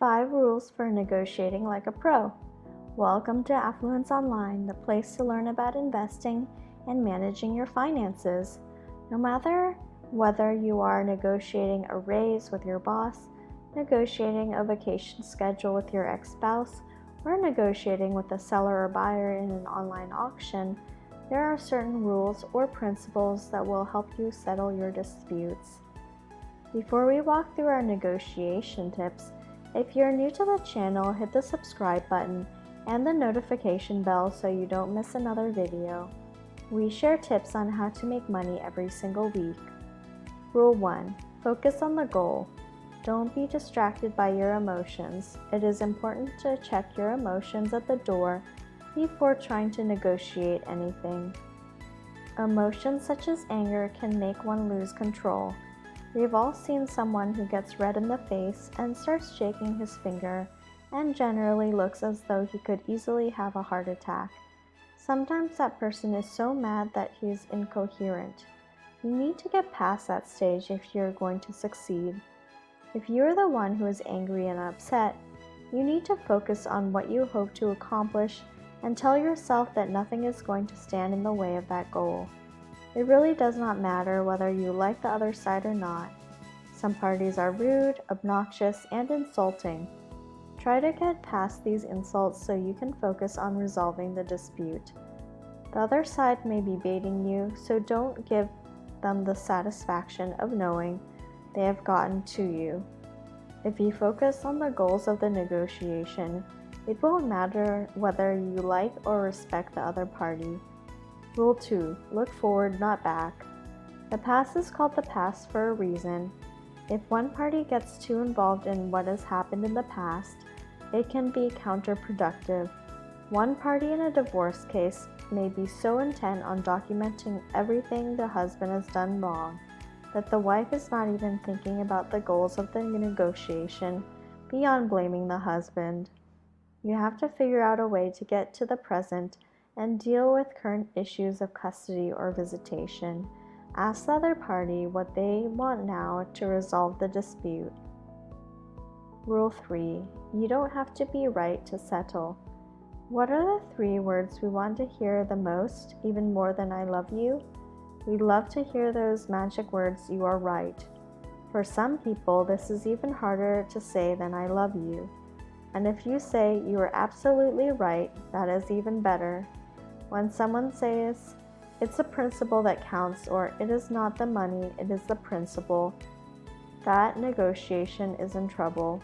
5 Rules for Negotiating Like a Pro. Welcome to Affluence Online, the place to learn about investing and managing your finances. No matter whether you are negotiating a raise with your boss, negotiating a vacation schedule with your ex-spouse, or negotiating with a seller or buyer in an online auction, there are certain rules or principles that will help you settle your disputes. Before we walk through our negotiation tips, if you're new to the channel, hit the subscribe button and the notification bell so you don't miss another video. We share tips on how to make money every single week. Rule 1. Focus on the goal. Don't be distracted by your emotions. It is important to check your emotions at the door before trying to negotiate anything. Emotions such as anger can make one lose control. We've all seen someone who gets red in the face and starts shaking his finger and generally looks as though he could easily have a heart attack. Sometimes that person is so mad that he is incoherent. You need to get past that stage if you're going to succeed. If you're the one who is angry and upset, you need to focus on what you hope to accomplish and tell yourself that nothing is going to stand in the way of that goal. It really does not matter whether you like the other side or not. Some parties are rude, obnoxious, and insulting. Try to get past these insults so you can focus on resolving the dispute. The other side may be baiting you, so don't give them the satisfaction of knowing they have gotten to you. If you focus on the goals of the negotiation, it won't matter whether you like or respect the other party. Rule 2. Look forward, not back. The past is called the past for a reason. If one party gets too involved in what has happened in the past, it can be counterproductive. One party in a divorce case may be so intent on documenting everything the husband has done wrong that the wife is not even thinking about the goals of the negotiation beyond blaming the husband. You have to figure out a way to get to the present and deal with current issues of custody or visitation. Ask the other party what they want now to resolve the dispute. Rule 3. You don't have to be right to settle. What are the 3 words we want to hear the most, even more than I love you? We love to hear those magic words, you are right. For some people, this is even harder to say than I love you. And if you say you are absolutely right, that is even better. When someone says, it's a principle that counts, or it is not the money, it is the principle, that negotiation is in trouble.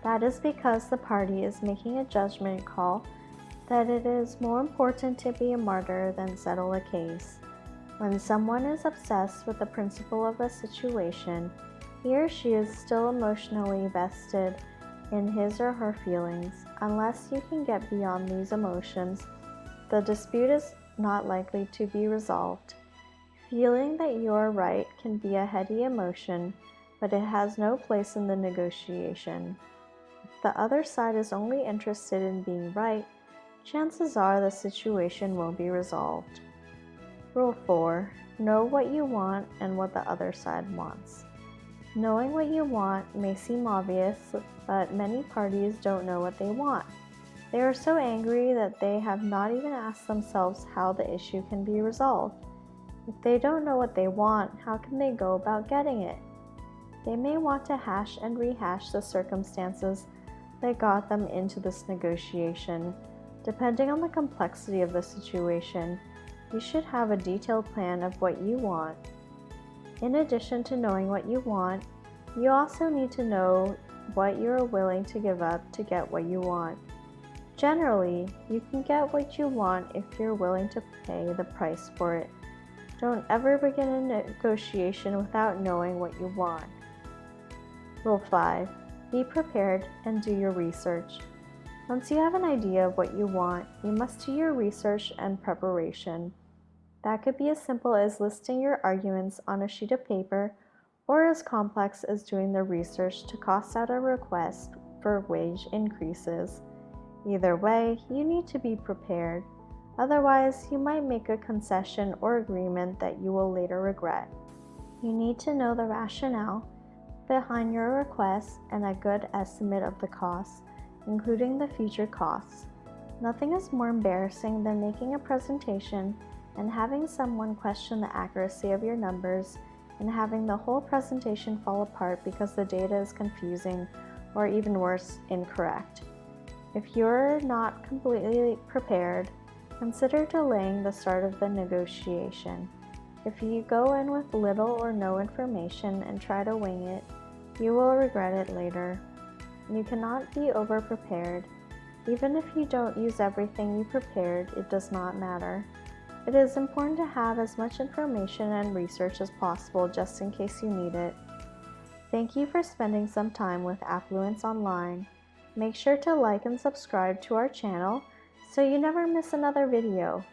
That is because the party is making a judgment call that it is more important to be a martyr than settle a case. When someone is obsessed with the principle of a situation, he or she is still emotionally vested in his or her feelings. Unless you can get beyond these emotions, the dispute is not likely to be resolved. Feeling that you are right can be a heady emotion, but it has no place in the negotiation. If the other side is only interested in being right, chances are the situation won't be resolved. Rule 4. Know what you want and what the other side wants. Knowing what you want may seem obvious, but many parties don't know what they want. They are so angry that they have not even asked themselves how the issue can be resolved. If they don't know what they want, how can they go about getting it? They may want to hash and rehash the circumstances that got them into this negotiation. Depending on the complexity of the situation, you should have a detailed plan of what you want. In addition to knowing what you want, you also need to know what you are willing to give up to get what you want. Generally, you can get what you want if you're willing to pay the price for it. Don't ever begin a negotiation without knowing what you want. Rule 5. Be prepared and do your research. Once you have an idea of what you want, you must do your research and preparation. That could be as simple as listing your arguments on a sheet of paper, or as complex as doing the research to cost out a request for wage increases. Either way, you need to be prepared. Otherwise, you might make a concession or agreement that you will later regret. You need to know the rationale behind your request and a good estimate of the costs, including the future costs. Nothing is more embarrassing than making a presentation and having someone question the accuracy of your numbers and having the whole presentation fall apart because the data is confusing or even worse, incorrect. If you're not completely prepared, consider delaying the start of the negotiation. If you go in with little or no information and try to wing it, you will regret it later. You cannot be over-prepared. Even if you don't use everything you prepared, it does not matter. It is important to have as much information and research as possible just in case you need it. Thank you for spending some time with Affluence Online. Make sure to like and subscribe to our channel so you never miss another video.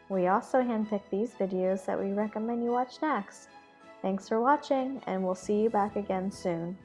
We also handpick these videos that we recommend you watch next. Thanks for watching, and we'll see you back again soon.